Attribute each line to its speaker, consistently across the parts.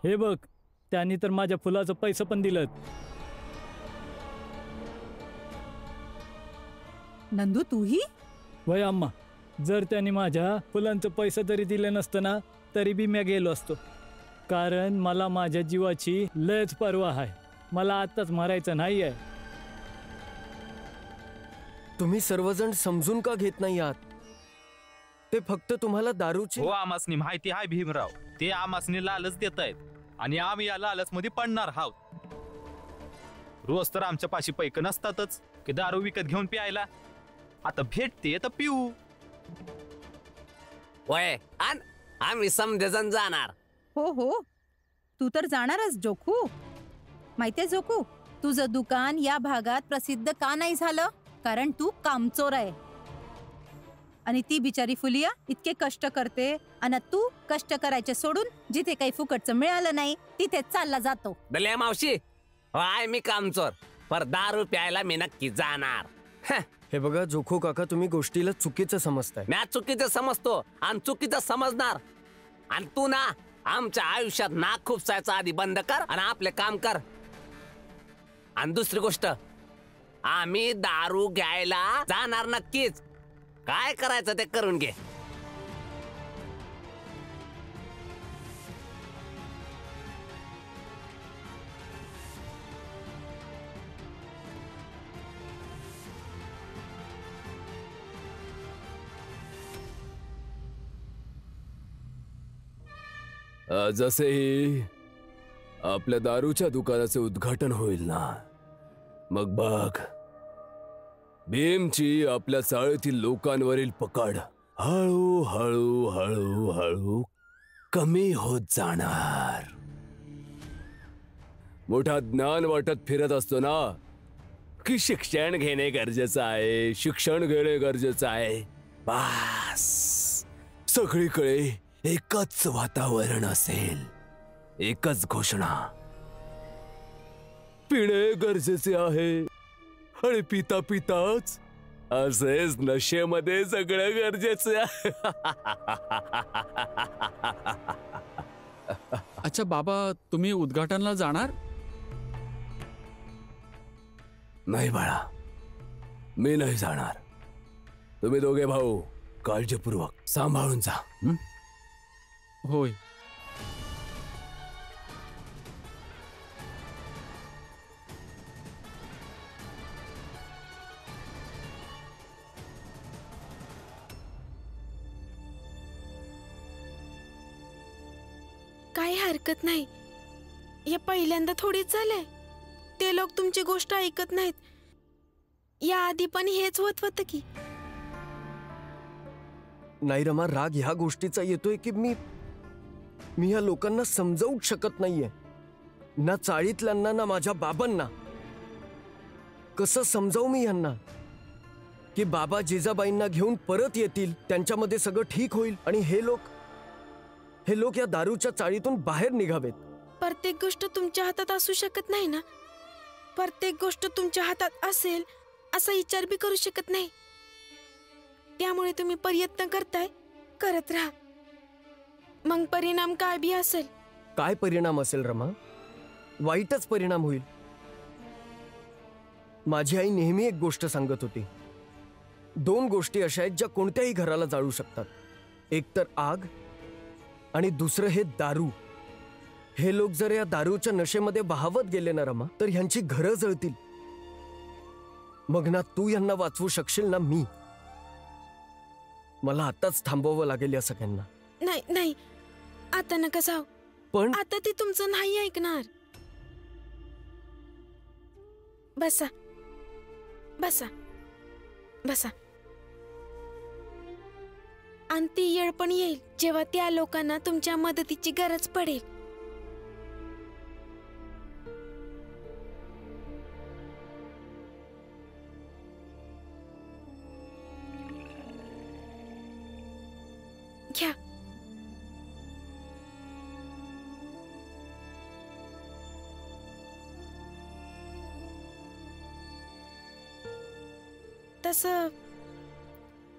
Speaker 1: हे बघ, त्यांनी तर माझ्या फुलाचं पैसे पण दिलं.
Speaker 2: नंदू तूही?
Speaker 1: वय अम्मा, जर त्यांनी माझ्या फुलांचं पैसे जरी दिले नसतं ना तरी बी मी गेलो असतो. कारण मला माझ्या जीवाची लयच पर्वा आहे. मला आताच मरायचं नाही आहे.
Speaker 3: तुम्ही सर्वजण समजून का घेत नाही आहात? ते फक्त तुम्हाला दारूची
Speaker 4: हो आमासनी माहिती आहे भीमराव. ते आमासनी लालच देत आहेत आणि आम्ही या लालच मध्ये पडणार आहोत. रोज तर आमच्या पाशी पैक नसतातच की दारू विकत घेऊन प्यायला. आता भेटते तर पिऊ.
Speaker 5: वय आण, आम्ही समजेजण जाणार.
Speaker 2: हो हो, तू तर जाणारच जोखू. माहितीये जोखू, तुझं दुकान या भागात प्रसिद्ध का नाही झालं? कारण तू कामचोर आहे. आणि ती बिचारी फुलिया इतके कष्ट करते आणि तू कष्ट करायचे सोडून जिथे काही फुकटचं मिळालं नाही तिथे चालला जातो.
Speaker 5: बले मावशी, वाय मी कामचोर, पर दारू प्यायला मी नक्की जाणार.
Speaker 3: हे बघा जोखू काका, तुम्ही गोष्टीला चुकीचं समजताय.
Speaker 5: मी चुकीचं समजतो आणि चुकीचं समजणार. आणि तू ना आमच्या आयुष्यात नाक खुपसायचं आधी बंद कर आणि आपले काम कर. आणि दुसरी गोष्ट, आम्ही दारू घ्यायला जाणार नक्कीच. काय करायचं ते करून घे.
Speaker 6: जसेही आपल्या दारूच्या दुकानाचे उद्घाटन होईल ना, मग बघ भीमची आपल्या चाळीतील लोकांवरील पकड हळू हळू हळू हळू कमी होत जाणार. मोठा ज्ञान वाटत फिरत असतो ना की शिक्षण घेणे गरजेचं आहे, शिक्षण घेणे गरजेचं आहे. बास, सगळीकडे एकच वातावरण असेल, एकच घोषणा. पिणे गरजेचे आहे आणि पिता पिताच असेच नशेमध्ये सगळं गरजेचं आहे.
Speaker 7: अच्छा बाबा, तुम्ही उद्घाटनला जाणार?
Speaker 6: नाही बाळा, मी नाही जाणार. तुम्ही दोघे भाऊ काळजीपूर्वक सांभाळून जा.
Speaker 7: होय.
Speaker 8: काही हरकत नाही. या पहिल्यांदा थोडीच झालंय. ते लोक तुमची गोष्ट ऐकत नाहीत. या आधी पण हेच होत की.
Speaker 3: नाही रमा, राग ह्या गोष्टीचा येतोय की मी ह्या लोकांना समजावूच शकत नाहीये. ना चाळीतल्यांना ना माझ्या बाबांना. कसं समजावू मी यांना की बाबा जिजाबाईंना घेऊन परत येतील, त्यांच्यामध्ये सगळं ठीक होईल आणि हे लोक या दारूच्या चाळीतून बाहेर निघावेत.
Speaker 8: प्रत्येक गोष्ट तुमच्या हातात असू शकत नाही ना. प्रत्येक गोष्ट तुमच्या हातात असेल असा विचार बी करू शकत नाही. त्यामुळे तुम्ही प्रयत्न करताय, करत राहा. मग परिणाम काय बी असेल.
Speaker 3: काय परिणाम असेल रमा? वाईटच परिणाम होईल. माझी आई नेहमी एक गोष्ट सांगत होती, दोन गोष्टी अशा आहेत ज्या कोणत्याही घराला जाळू शकतात. एक तर आग आणि दुसरं हे दारू. हे लोक जर या दारूच्या नशेमध्ये बहावत गेले ना रमा, तर ह्यांची घरं जळतील. मग ना तू यांना वाचवू शकशील ना मी. मला आताच थांबवावं लागेल या सगळ्यांना.
Speaker 8: नाही नाही, आता नका जाऊ.
Speaker 3: पण
Speaker 8: आता ती तुमचं नाही ऐकणार. बसा बसा बसा. आणि ती येळ पण येईल जेव्हा त्या लोकांना तुमच्या मदतीची गरज पडेल. घ्या. तसं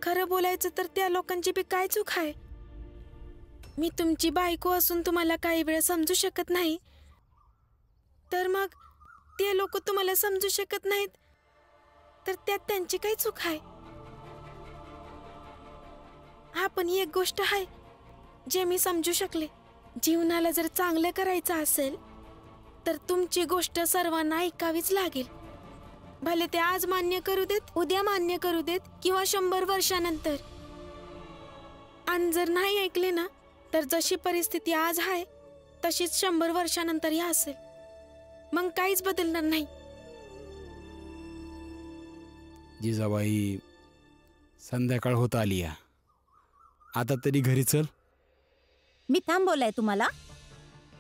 Speaker 8: खरं बोलायचं तर त्या लोकांची बी काय चूक आहे. मी तुमची बायको असून तुम्हाला काही वेळ समजू शकत नाही, तर मग ते लोक तुम्हाला समजू शकत नाहीत, तर त्यात त्यांची काही चूक आहे? हा पण एक गोष्ट आहे जे मी समजू शकले. जीवनाला जर चांगलं करायचं असेल तर तुमची गोष्ट सर्वांना ऐकावीच लागेल. भले ते आज मान्य करू देत, उद्या मान्य करू देत, किंवा 100 वर्षानंतर. आणि जर नाही ऐकले ना, तर जशी परिस्थिती आज आहे तशीच 100 वर्षानंतरही असेल. मग काहीच बदलणार नाही.
Speaker 9: जिजाबाई, संध्याकाळ होत आली या. आता तरी घरी चल.
Speaker 2: मी थांबवलंय तुम्हाला?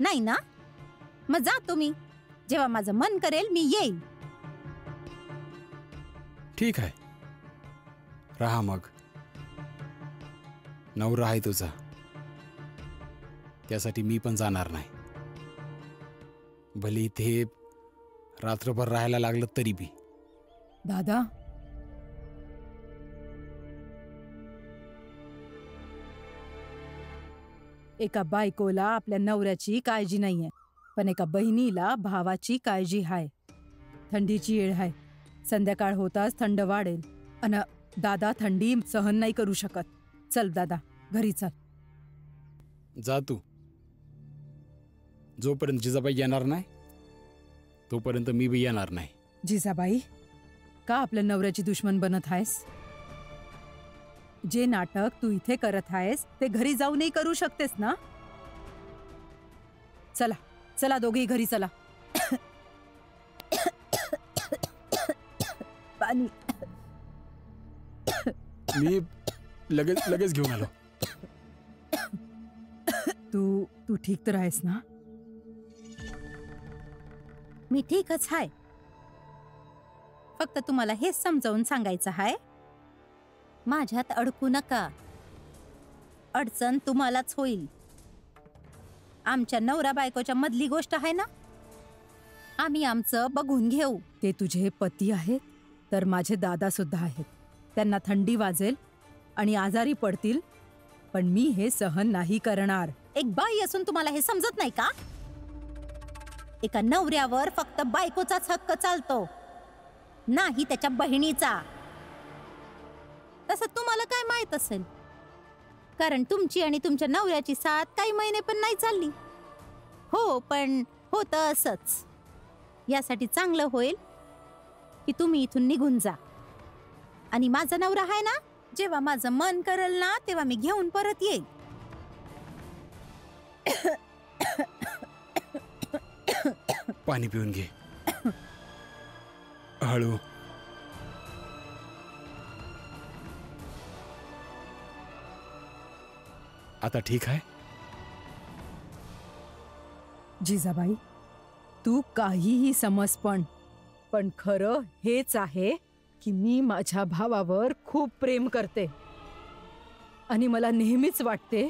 Speaker 2: नाही ना? मग जा तुम्ही. जेव्हा माझं मन करेल मी येईल.
Speaker 9: ठीक आहे, राहा मग. नवरा आहे तुझा, त्यासाठी मी पण जाणार नाही. भले इथे रात्रभर राहायला लागलं तरी बी.
Speaker 2: दादा, एका बायकोला आपल्या नवऱ्याची काळजी नाहीये, पण एका बहिणीला भावाची काळजी हाय. थंडीची येळ हाय, संध्याकाळ होताच थंड वाढेल. अन दादा थंडी सहन नाही करू शकत. चल दादा, घरी चल.
Speaker 9: जा तू. जोपर्यंत जिजाबाई येणार नाही तोपर्यंत मी बी येणार नाही.
Speaker 2: जिजाबाई, का आपल्या नवऱ्याची दुश्मन बनत आहेस? जे नाटक तू इथे करत आहेस ते घरी जाऊनही करू शकतेस ना? चला चला, दोघेही घरी चला. पाणी.
Speaker 9: मी लगेच घेऊन आलो.
Speaker 2: तू ठीक तर आहेस ना? मी ठीकच आहे. फक्त तुम्हाला हेच समजावून सांगायचं आहे, माझ्यात अडकू नका. अडचण तुम्हालाच होईल. आमच्या नवरा बायकोच्या मधली गोष्ट आहे ना, आम्ही आमचं बघून घेऊ. ते तुझे पती आहेत तर माझे दादा सुद्धा आहेत. त्यांना थंडी वाजेल आणि आजारी पडतील, पण मी हे सहन नाही करणार. एक बाई असून तुम्हाला हे समजत नाही का? एका नवऱ्यावर फक्त बायकोचाच हक्क चालतो, नाही त्याच्या बहिणीचा. तसं तुम्हाला काय माहित असेल, कारण तुमची आणि तुमच्या नवऱ्याची साथ काही महिने पण नाही चालली. हो, पण होतं असंच. यासाठी चांगलं होईल की तुम्ही इथून निघून जा. आणि माझा नवरा आहे ना, जेव्हा माझं मन करेल ना तेव्हा मी घेऊन परत येईल.
Speaker 9: पाणी पिऊन घे. हळू. आता ठीक आहे?
Speaker 2: जिजाबाई, तू काहीही समज, पण खरं हेच आहे की मी माझ्या भावावर खूप प्रेम करते. आणि मला नेहमीच वाटते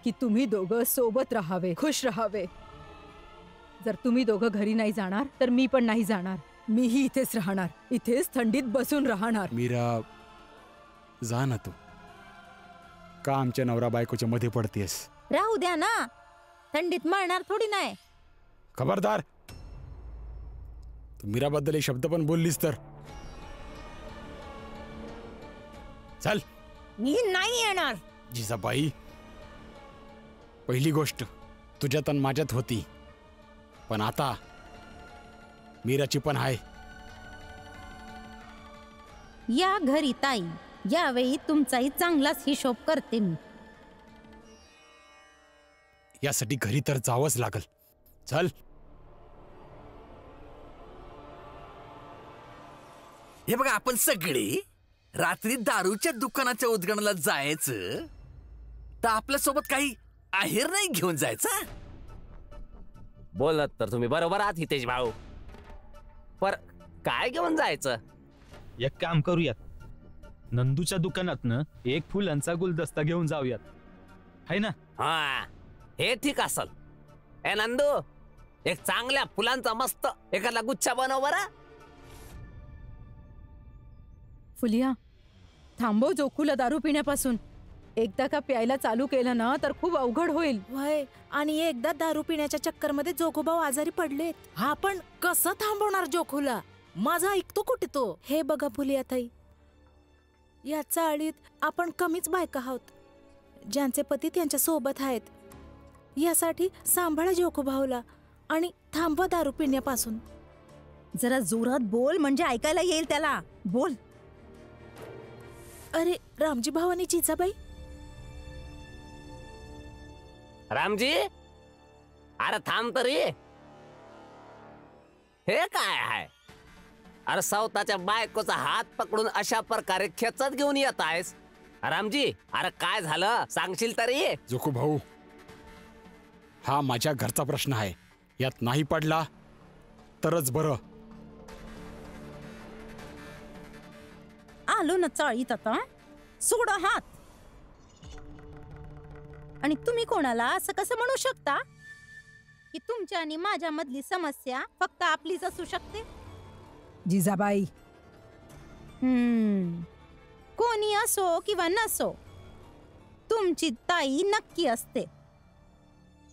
Speaker 2: की तुम्ही दोघं सोबत राहावे, खुश राहावे. जर तुम्ही दोघं घरी नाही जाणार तर मी पण नाही जाणार. मीही इथेच राहणार, इथेच थंडीत बसून राहणार.
Speaker 9: मीरा, जा ना तू. का आमच्या नवरा बायकोच्या मध्ये पडतेस?
Speaker 2: राहू द्या ना, थंडीत मरणार थोडी नाही.
Speaker 9: खबरदार, तू मीराबद्दल एक शब्द पण बोललीस तर. चल.
Speaker 2: मी नाही येणार.
Speaker 9: जिजाबाई, पहिली गोष्ट तुझ्यात आणि माझ्यात होती, पण आता मीराची पण आहे.
Speaker 2: या घरी ताई, यावेळी तुमचाही चांगलाच हिशोब करते मी.
Speaker 9: यासाठी घरी तर जावंच लागल. चल.
Speaker 10: हे बघा, आपण सगळे रात्री दारूच्या दुकानाच्या उद्घाटनाला जायचं, तर आपल्या सोबत काही आहेर नाही घेऊन जायचा.
Speaker 5: बोलत तर तुम्ही बरोबर आहात हितेश भाऊ, पर काय घेऊन जायचं?
Speaker 4: एक काम करूयात, नंदूच्या दुकानातनं एक फुलांचा गुलदस्ता घेऊन जाऊयात, है ना?
Speaker 5: हा, हे ठीक असल. ए नंदू, एक चांगल्या फुलांचा मस्त एखादा गुच्छा बनव बरा.
Speaker 2: फुलिया, थांबव जोखूला दारू पिण्यापासून. एकदा का प्यायला चालू केलं ना तर खूप अवघड होईल.
Speaker 8: वय, आणि एकदा दारू पिण्याच्या चक्करमध्ये जोखूभाऊ आजारी पडलेत. हा पण कसं थांबवणार जोखूला? माझा ऐकतो कुठे तो? हे बघा फुलियाताई, या चाळीत आपण कमीच बायका आहोत ज्यांचे पती त्यांच्या सोबत आहेत. यासाठी सांभाळा जोखूभाऊला आणि थांबवा दारू पिण्यापासून.
Speaker 2: जरा जोरात बोल म्हणजे ऐकायला येईल त्याला. बोल.
Speaker 8: अरे रामजी भाऊ आणि जिजाबाई.
Speaker 5: रामजी, अरे थांब तरी. हे काय आहे? अरे स्वतःच्या बायकोचा हात पकडून अशा प्रकारे खेचत घेऊन येत आहेस. रामजी, अरे काय झालं सांगशील तरी?
Speaker 9: जोखू भाऊ, हा माझ्या घरचा प्रश्न आहे. यात नाही पडला तरच बरं.
Speaker 2: आलो ना चाळीत आता, सोडा हात. आणि तुम्ही कोणाला असं कसं म्हणू शकता की तुमच्या आणि माझ्या मधली समस्या फक्त आपलीच असू शकते? जिजाबाई, कोणी असो किंवा नसो, तुमची ताई नक्की असते.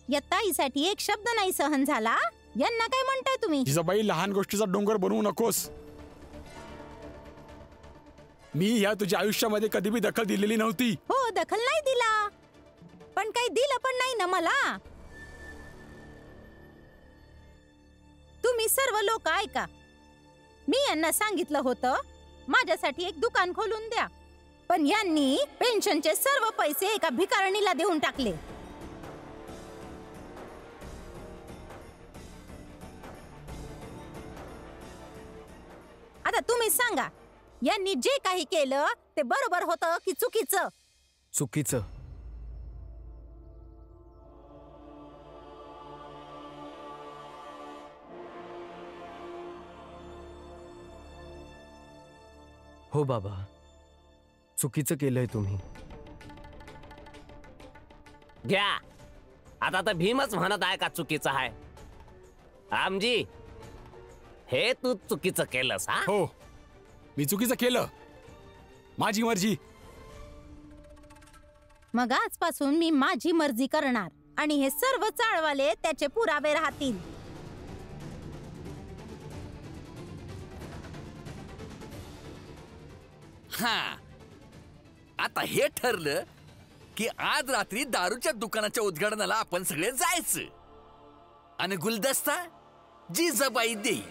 Speaker 2: या ताईसाठी एक शब्द नाही सहन झाला, यांना काय म्हणताय तुम्ही?
Speaker 9: जिजाबाई, लहान गोष्टीचा डोंगर बनवू नकोस. मी या तुझ्या आयुष्यामध्ये कधी बी दखल दिलेली नव्हती.
Speaker 2: हो, दखल नाही दिला, पण काही दिलं पण नाही ना मला. तुम्ही सर्व लोक ऐका, मी यांना सांगितलं होतं माझ्यासाठी एक दुकान खोलून द्या, पण यांनी पेन्शनचे सर्व पैसे एका भिकारणीला देऊन टाकले. आता तुम्ही सांगा, यांनी जे काही केलं ते बरोबर होतं की चुकीचं?
Speaker 3: चुकीचं. हो बाबा, चुकीचं केलंय तुम्ही.
Speaker 5: घ्या, आता तर भीमच म्हणत आहे का चुकीचं आहे? रामजी, हे तू चुकीचं केलंस. हा,
Speaker 9: हो, मी चुकीचं केलं. माझी मर्जी.
Speaker 2: मग आजपासून मी माझी मर्जी करणार आणि हे सर्व चाळवाले त्याचे पुरावे राहतील.
Speaker 10: हा, आता हे ठरलं की आज रात्री दारूच्या दुकानाच्या उद्घाटनाला आपण सगळे जायचं आणि गुलदस्ता जिजाबाई देई.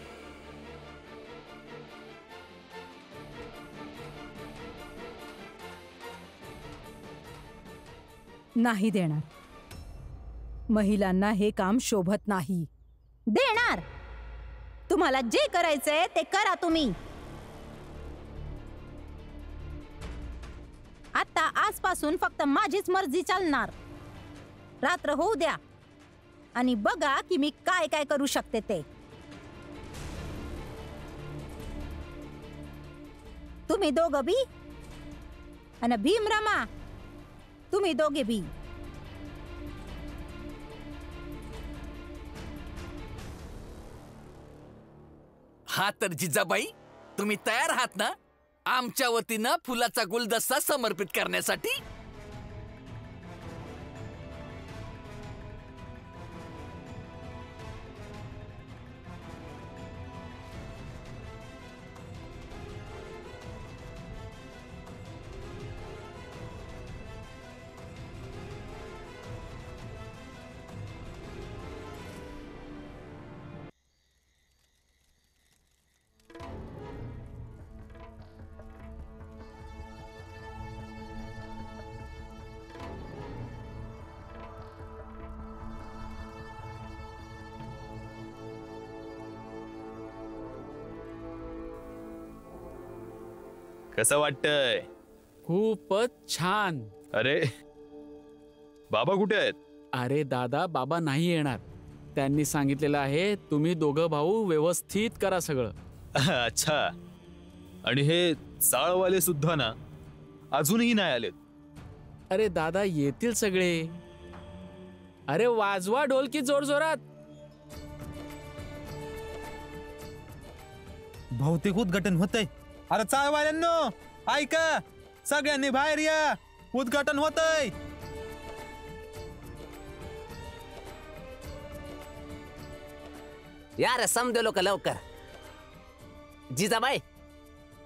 Speaker 2: नाही देणार. महिलांना हे काम शोभत नाही. देणार. तुम्हाला जे करायचंय ते करा तुम्ही. आता आजपासून फक्त माझीच मर्जी चालणार. रात्र होऊ द्या आणि बघा की मी काय काय करू शकते ते. तुम्ही दोघं बी आणि भीमरामा, तुम्ही दोघे बी.
Speaker 10: हा तर जिजाबाई, तुम्ही तयार आहात ना आमच्या वतीनं फुलाचा गुलदस्ता समर्पित करण्यासाठी?
Speaker 4: कसं वाटतंय?
Speaker 7: खूपच छान.
Speaker 4: अरे बाबा कुठे आहेत?
Speaker 7: अरे दादा, बाबा नाही येणार. त्यांनी सांगितलेलं आहे तुम्ही दोघं भाऊ व्यवस्थित करा सगळं.
Speaker 4: अच्छा, आणि हे चाळवाले सुद्धा ना अजूनही नाही आलेत?
Speaker 7: अरे दादा, येतील सगळे. अरे वाजवा ढोलकी जोर जोरात.
Speaker 11: बहुतेक उद्घाटन होतंय. अरे चाळवाल्यांनो ऐका, सगळ्यांनी बाहेर या.
Speaker 4: उद्घाटन होतंय.
Speaker 5: यार समजे लोक लवकर. जिजाबाई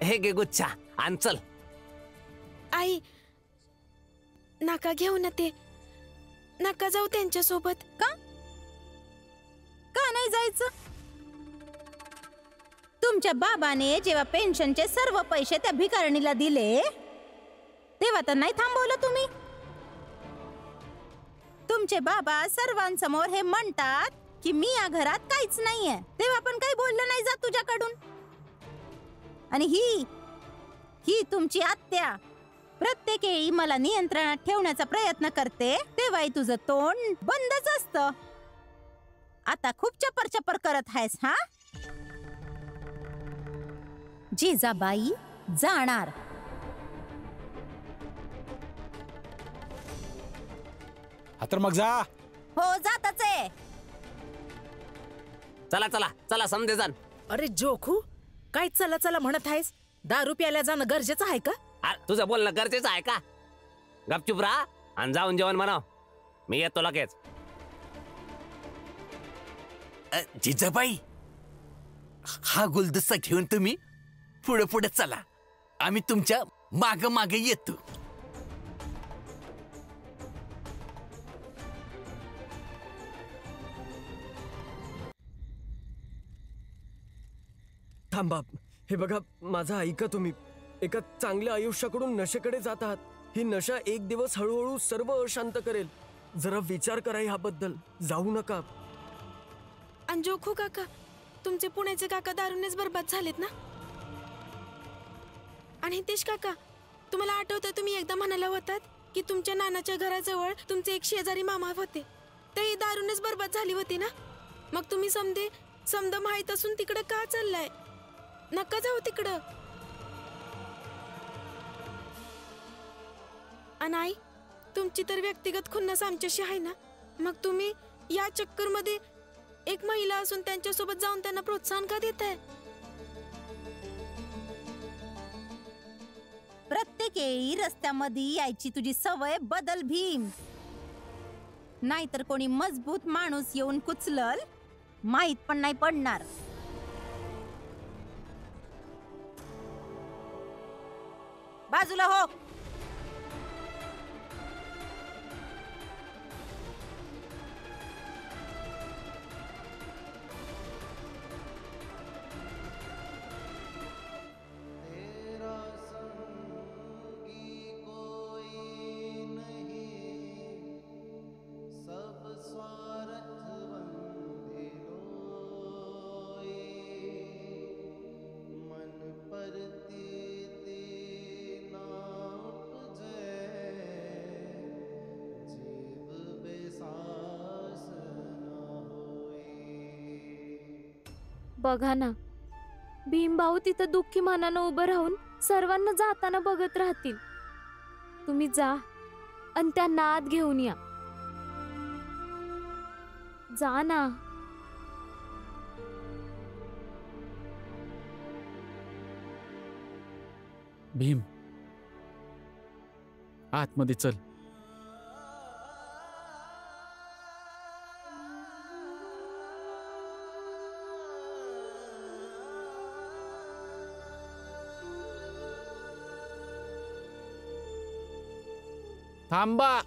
Speaker 5: हे घे गुच्छा आणि चल.
Speaker 8: आई नका घेऊ ना ते. नका जाऊ त्यांच्या सोबत.
Speaker 2: का नाही जायचं? तुमच्या बाबाने जेव्हा पेन्शनचे सर्व पैसे त्या भिकारणीला दिले तेव्हा तर नाही थांबवलं तुम्ही. तुमचे बाबा सर्वांसमोर हे म्हणतात की मी या घरात काहीच नाहीये, तेव्हा पण काही बोललं नाही जात तुझ्याकडून. आणि ही तुमची आत्या प्रत्येक वेळी मला नियंत्रणात ठेवण्याचा प्रयत्न करते, तेव्हाही तुझं तोंड बंदच असतं. आता खूप चपर चपर करत आहेस. हा जिजाबाई जाणार.
Speaker 9: हा तर मग जा.
Speaker 2: हो जातच आहे.
Speaker 5: चला चला चला समजे जाण.
Speaker 11: अरे जोखू काय चला चला म्हणत आहेस? दारू प्यायला जाणं गरजेचं आहे का?
Speaker 5: तुझं बोलणं गरजेचं आहे का? गपचूप राहा आणि जाऊन जेवण बनव. मी येतो लगेच.
Speaker 10: जिजाबाई हा गुलदस्ता घेऊन तुम्ही पुढे पुढे चला. आम्ही तुमच्या मागे मागे येतो.
Speaker 3: थांबा. हे बघा माझं ऐका तुम्ही. एका चांगल्या आयुष्याकडून नशेकडे जात आहात. ही नशा एक दिवस हळूहळू सर्व अशांत करेल. जरा विचार करा ह्याबद्दल. जाऊ नका.
Speaker 8: आणि जोखू काका तुमचे पुण्याचे काका दारूनेच बरबाद झालेत ना. आणि हितेश काका तुम्हाला आठवतं तुम्ही एकदा म्हणाला होतात की तुमच्या नानाच्या घराजवळ तुमचे एक शेजारी मामा होते, ते दारूनेच बरबाद झाली होती ना. मग तुम्ही समद माहित असून तिकडं का चाललाय? नका जाऊ तिकडं. आणि आई तुमची तर व्यक्तिगत खुन्नस आमच्याशी आहे ना. मग तुम्ही या चक्कर मध्ये एक महिला असून त्यांच्यासोबत जाऊन त्यांना प्रोत्साहन का देताय?
Speaker 2: प्रत्येक वेळी रस्त्यामध्ये यायची तुझी सवय बदल भीम. नाहीतर कोणी मजबूत माणूस येऊन कुचलल माहित पण नाही पडणार. बाजूला हो.
Speaker 12: बघा ना भीमभाऊ तिथं दुःखी मनानं उभं राहून सर्वांना जाताना बघत राहतील. तुम्ही जा आणि त्यांना आत घेऊन या. जा ना.
Speaker 7: भीम आतमध्ये चल. थांबा.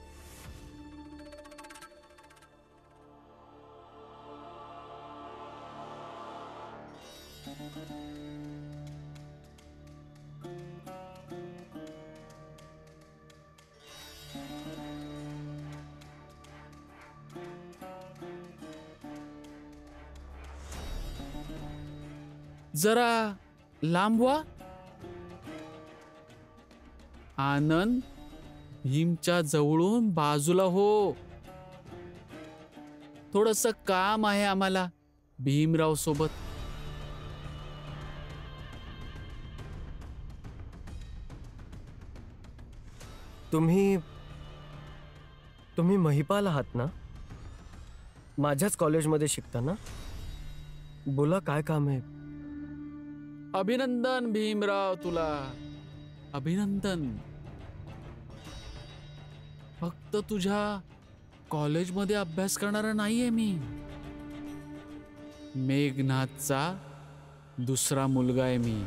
Speaker 7: जरा लांब व्हा. आनंद भीमच्या जवळून बाजूला हो. थोडंसं काम आहे आम्हाला भीमराव सोबत.
Speaker 3: तुम्ही महिपाल आहात ना? माझ्याच कॉलेजमध्ये शिकता ना? बोला काय काम आहे?
Speaker 7: अभिनंदन भीमराव तुला. अभिनंदन. फक्त तुझ्या कॉलेजमध्ये अभ्यास करणारा नाहीये मी. मेघनाथचा दुसरा मुलगा आहे मी.